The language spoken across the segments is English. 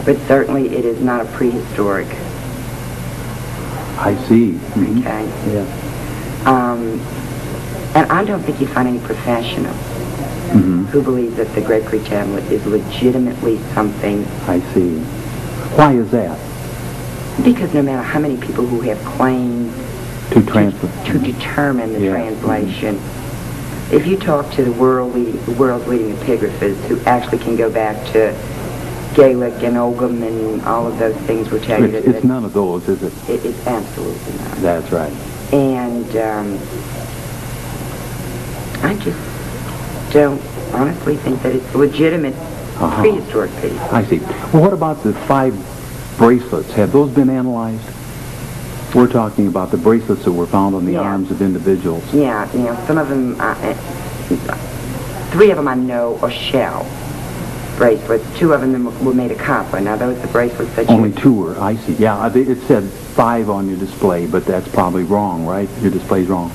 But certainly it is not a prehistoric. I see. Mm-hmm. Okay. Yeah. And I don't think you find any professional who believes that the Great Creek tablet is legitimately something. I see. Why is that? Because no matter how many people who have claimed To determine the translation, if you talk to the world's leading epigraphers who actually can go back to Gaelic and Ogham and all of those things, will tell you that it's none of those, is it? It's absolutely not. That's right. And I just don't honestly think that it's a legitimate prehistoric piece. I see. Well, what about the 5 bracelets? Have those been analyzed? We're talking about the bracelets that were found on the arms of individuals. Yeah, some of them, 3 of them I know are shell bracelets. 2 of them were made of copper. Now, those are the bracelets that Only 2 were, I see. Yeah, it said 5 on your display, but that's probably wrong, right? Your display's wrong.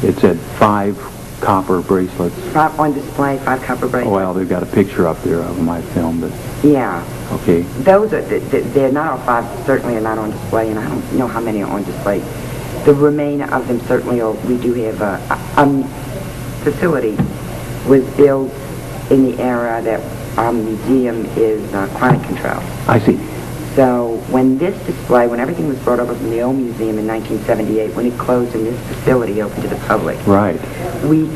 It said 5 copper bracelets. 5 on display, 5 copper bracelets. Well, they've got a picture up there of my film, but... Yeah. Okay. Those are, they're not all 5, certainly are not on display, and I don't know how many are on display. The remainder of them certainly are. We do have a facility was built in the era that our museum is climate control. I see. So when this display, when everything was brought over from the old museum in 1978, when it closed and this facility opened to the public, right, we,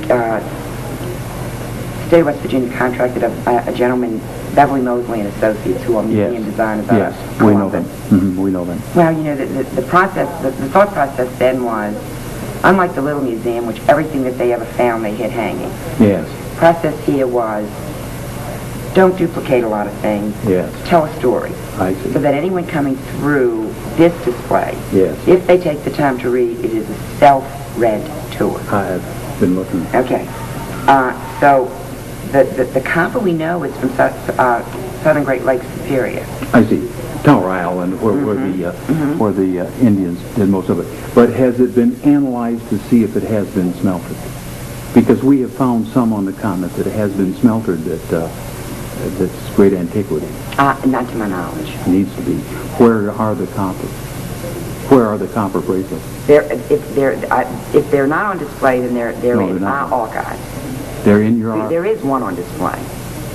State of West Virginia contracted a gentleman, Beverly Mosley and Associates, who are museum designers out of Columbus. We know them. Mm-hmm, we know them. Well, you know, the process, the thought process then was, unlike the little museum, which everything that they ever found they had hanging. Yes. The process here was, don't duplicate a lot of things. Yes. Tell a story. I see. So that anyone coming through this display, yes, if they take the time to read, it is a self-read tour. I have been looking. Okay. So the copper we know is from Southern Great Lakes Superior. I see. Tower Island, where the Indians did most of it. But has it been analyzed to see if it has been smelted? Because we have found some on the continent that it has been smelted that's great antiquity. Not to my knowledge. It needs to be. Where are the copper? Where are the copper bracelets? If they're not on display, then they're in our archives. They're in your archive? There is one on display.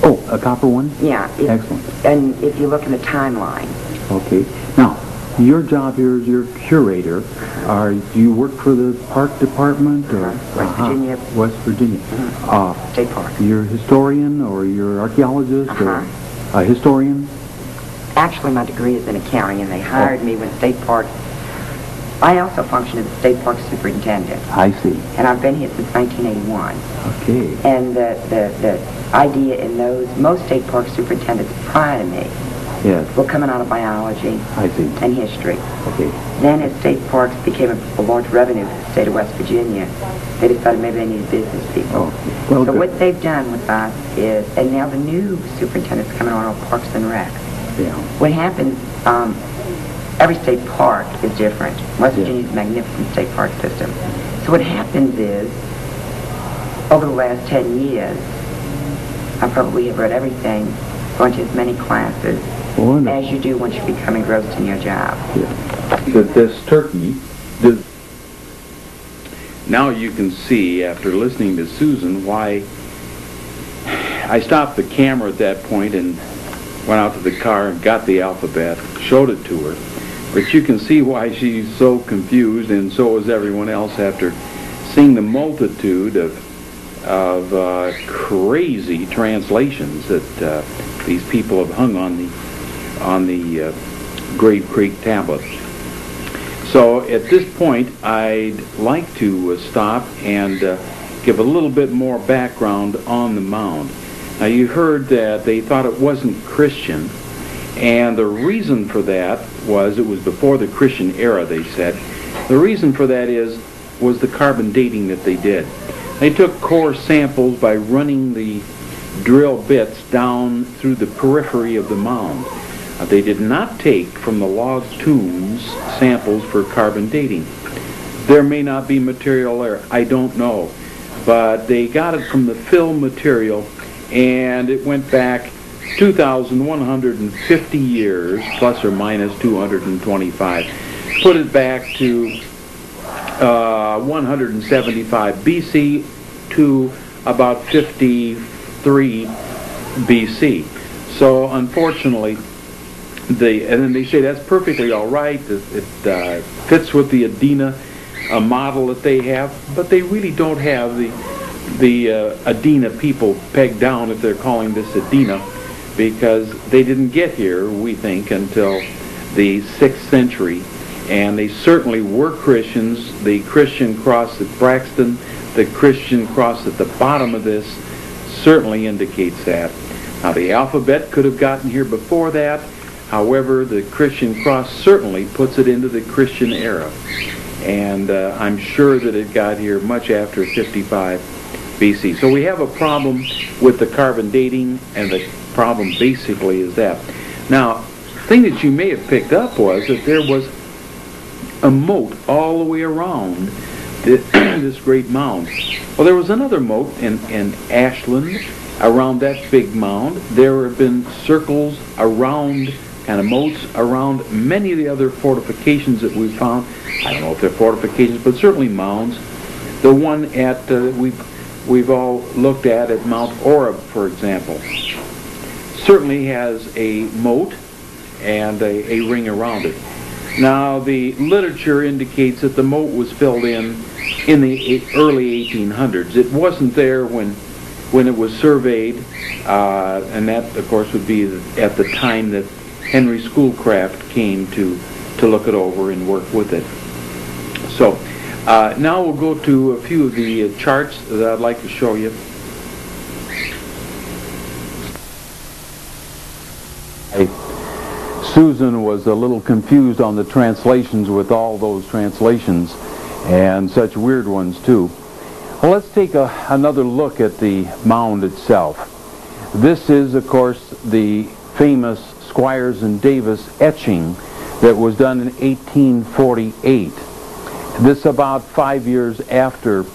Oh, a copper one? Yeah. Excellent. And if you look in the timeline. Okay. Now, your job here is you're curator. Do you work for the park department? Or, West Virginia. West Virginia. State Park. You're a historian or you're an archaeologist or a historian? Actually, my degree is in accounting, and they hired me when State Park. I also function as the State Park Superintendent. I see. And I've been here since 1981. Okay. And the idea in most State Park Superintendents prior to me were coming out of biology and history. Okay. Then as State Parks became a large revenue for the state of West Virginia, they decided maybe they needed business people. Oh. Well, so what they've done with us is, and now the new superintendent's coming on Parks and Rec. Yeah. What happens, every state park is different. West Virginia's a magnificent state park system. So what happens is, over the last 10 years, I probably have read everything, gone to as many classes as you do once you become engrossed in your job. Yeah. This turkey, now you can see, after listening to Susan, why I stopped the camera at that point and went out to the car and got the alphabet, showed it to her. But you can see why she's so confused, and so is everyone else after seeing the multitude of crazy translations that these people have hung on the Great Creek tablets. So at this point, I'd like to stop and give a little bit more background on the mound. Now, you heard that they thought it wasn't Christian, and the reason for that was it was before the Christian era, they said. The reason for that was the carbon dating that they did. They took core samples by running the drill bits down through the periphery of the mound. They did not take from the log tombs samples for carbon dating. There may not be material there, I don't know. But they got it from the fill material, and it went back 2,150 years, plus or minus 225. Put it back to 175 BC to about 53 BC. So unfortunately, and then they say that's perfectly all right. It fits with the Adena model that they have, but they really don't have the Adena people pegged down if they're calling this Adena, because they didn't get here, we think, until the 6th century. And they certainly were Christians. The Christian cross at Braxton, the Christian cross at the bottom of this certainly indicates that. Now the alphabet could have gotten here before that. However, the Christian cross certainly puts it into the Christian era. And I'm sure that it got here much after 55 BC. So we have a problem with the carbon dating, and the problem basically is that. Now, the thing that you may have picked up was that there was a moat all the way around this great mound. Well, there was another moat in Ashland around that big mound. There have been circles around, kind of moats around many of the other fortifications that we've found. I don't know if they're fortifications, but certainly mounds. The one at we've all looked at Mount Orab, for example, certainly has a moat and a ring around it. Now, the literature indicates that the moat was filled in the early 1800s. It wasn't there when it was surveyed, and that, of course, would be at the time that Henry Schoolcraft came to look it over and work with it. So, now we'll go to a few of the charts that I'd like to show you. Susan was a little confused on the translations with all those translations, and such weird ones too. Well, let's take another look at the mound itself. This is, of course, the famous Squires and Davis etching that was done in 1848. This about 5 years after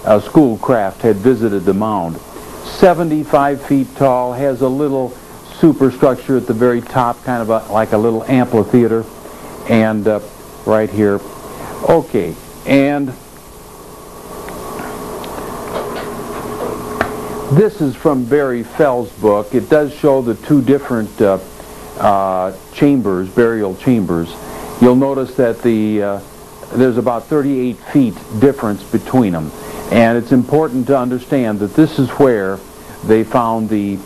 Schoolcraft had visited the mound. 75 feet tall, has a little superstructure at the very top, kind of like a little amphitheater, and right here. Okay, and this is from Barry Fell's book. It does show the two different chambers, burial chambers. You'll notice that there's about 38 feet difference between them, and it's important to understand that this is where they found the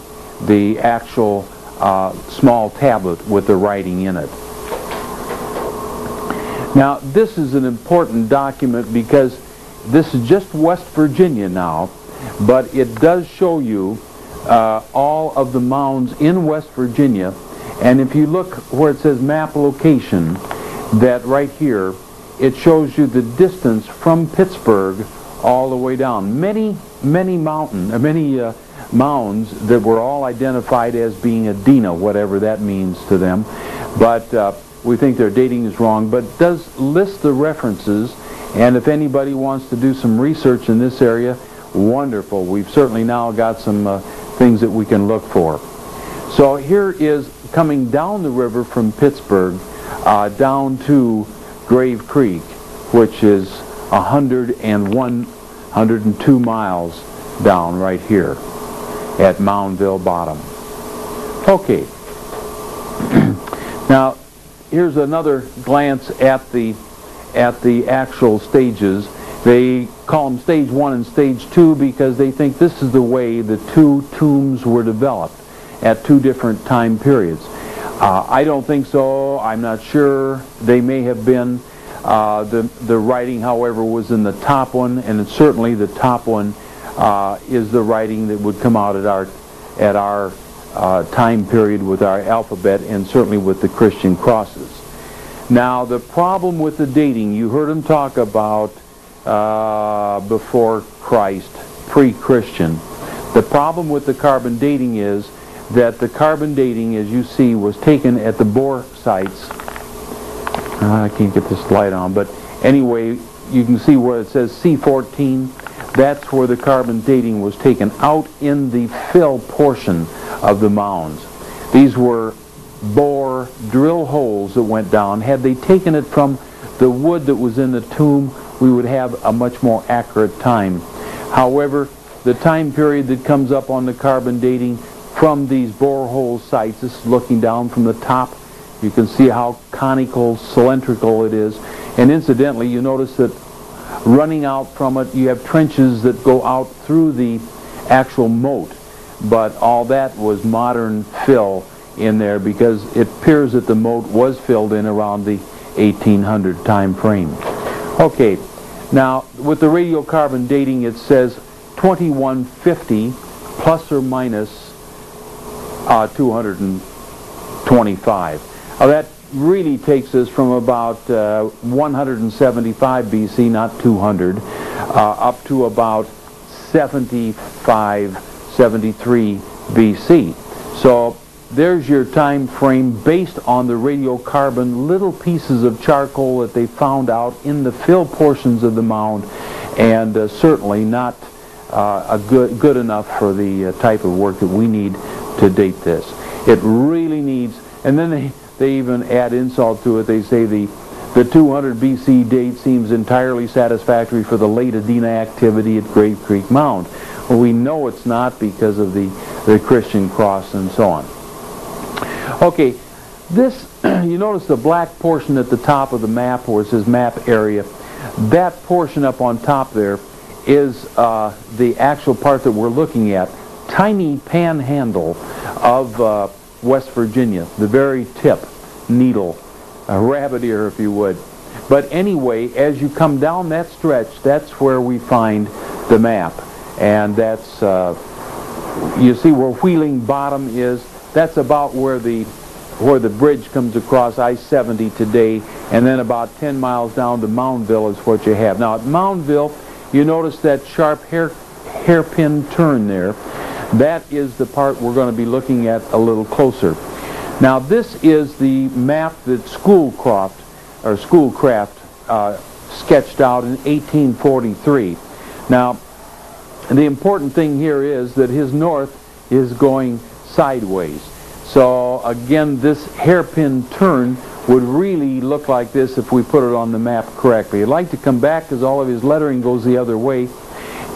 actual small tablet with the writing in it. Now, this is an important document because this is just West Virginia now, but it does show you all of the mounds in West Virginia. And if you look where it says map location, that right here, it shows you the distance from Pittsburgh all the way down. Many mounds that were all identified as being Adena, whatever that means to them. But we think their dating is wrong, but it does list the references, and if anybody wants to do some research in this area, wonderful. We've certainly now got some things that we can look for. So here is coming down the river from Pittsburgh down to Grave Creek, which is 102 miles down right here at Moundville Bottom. Okay. Now, here's another glance at the actual stages. They call them stage 1 and stage 2 because they think this is the way the two tombs were developed at two different time periods. I don't think so. I'm not sure. They may have been. The writing, however, was in the top one, and it's certainly the top one is the writing that would come out at our time period with our alphabet, and certainly with the Christian crosses. Now, the problem with the dating, you heard him talk about before Christ, pre-Christian. The problem with the carbon dating is that the carbon dating, as you see, was taken at the bore sites. I can't get this light on, but anyway, you can see where it says C14. That's where the carbon dating was taken, out in the fill portion of the mounds. These were bore drill holes that went down. Had they taken it from the wood that was in the tomb, we would have a much more accurate time. However, the time period that comes up on the carbon dating from these borehole sites, this is looking down from the top, you can see how conical, cylindrical it is. And incidentally, you notice that running out from it, you have trenches that go out through the actual moat. But all that was modern fill in there, because it appears that the moat was filled in around the 1800 time frame. Okay, now with the radiocarbon dating, it says 2150 plus or minus 225. Now that really takes us from about 175 BC, not 200, up to about 75, 73 BC. So there's your time frame based on the radiocarbon little pieces of charcoal that they found out in the fill portions of the mound, and certainly not good enough for the type of work that we need to date this. It really needs, and then they even add insult to it. They say the 200 BC date seems entirely satisfactory for the late Adena activity at Grave Creek Mound. Well, we know it's not because of the Christian cross and so on. Okay, this, you notice the black portion at the top of the map where it says map area. That portion up on top there is the actual part that we're looking at. Tiny panhandle of West Virginia, the very tip, needle, a rabbit ear if you would. But anyway, as you come down that stretch, that's where we find the map. And that's, you see where Wheeling Bottom is, that's about where the bridge comes across I-70 today, and then about 10 miles down to Moundville is what you have. Now at Moundville, you notice that sharp hairpin turn there. That is the part we're going to be looking at a little closer. Now this is the map that Schoolcraft sketched out in 1843. Now the important thing here is that his north is going sideways. So again, this hairpin turn would really look like this if we put it on the map correctly. I'd like to come back because all of his lettering goes the other way,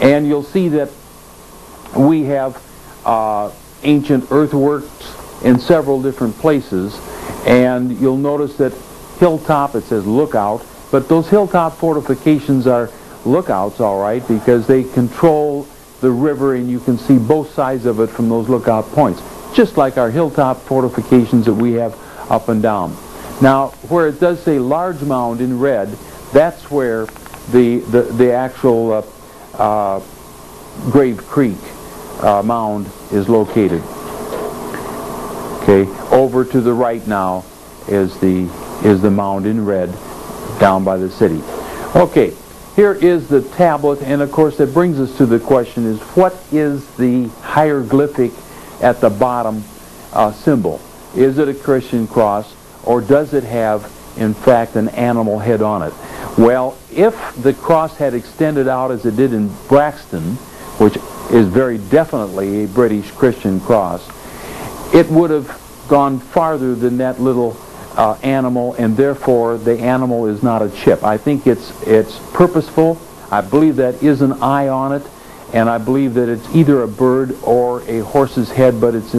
and you'll see that we have ancient earthworks in several different places, and you'll notice that hilltop, it says lookout, but those hilltop fortifications are lookouts, all right, because they control the river and you can see both sides of it from those lookout points, just like our hilltop fortifications that we have up and down. Now, where it does say large mound in red, that's where the actual Grave Creek mound is located. Okay, over to the right now is the mound in red down by the city. Okay, here is the tablet, and of course that brings us to the question is, what is the hieroglyphic at the bottom symbol? Is it a Christian cross, or does it have, in fact, an animal head on it? Well, if the cross had extended out as it did in Braxton, which is very definitely a British Christian cross, it would have gone farther than that little animal, and therefore the animal is not a chip. I think it's purposeful. I believe that is an eye on it, and I believe that it's either a bird or a horse's head, but it's